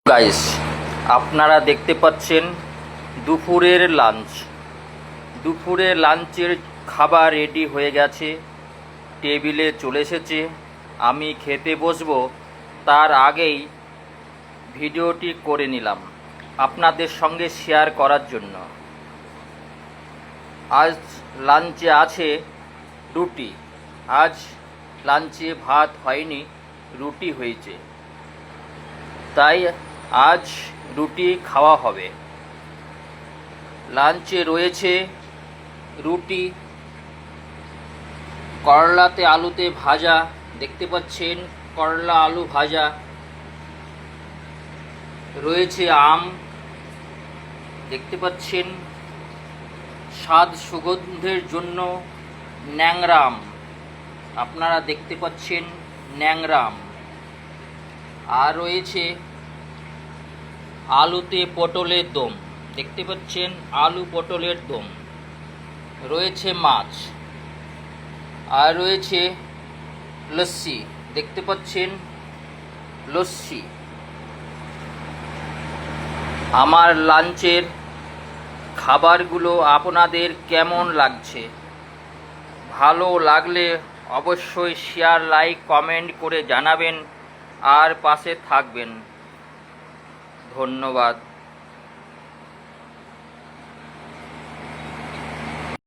Guys, আপনারা দেখতে পাচ্ছেন দুপুরের লাঞ্চের খাবার রেডি হয়ে গেছে, টেবিলে চলে এসেছে। আমি খেতে বসবো তার আগেই ভিডিওটি করে নিলাম আপনাদের সঙ্গে শেয়ার করার জন্য। আজ লাঞ্চে আছে রুটি। আজ লাঞ্চে ভাত হয়নি, রুটি হয়েছে, তাই আজ রুটি খাওয়া হবে। লাঞ্চে রয়েছে রুটি, করলাতে আলুতে ভাজা, দেখতে পাচ্ছেন করলা আলু ভাজা, রয়েছে আম, দেখতে পাচ্ছেন স্বাদ সুগন্ধের জন্য ন্যাংরা আম, আপনারা দেখতে পাচ্ছেন ন্যাংরা আম। আর রয়েছে আলুতে পটলের দম, দেখতে পাচ্ছেন আলু পটলের দম, রয়েছে মাছ, আর রয়েছে লস্যি, দেখতে পাচ্ছেন লস্যি। আমার লাঞ্চের খাবারগুলো আপনাদের কেমন লাগছে? ভালো লাগলে অবশ্যই শেয়ার, লাইক, কমেন্ট করে জানাবেন আর পাশে থাকবেন। ধন্যবাদ।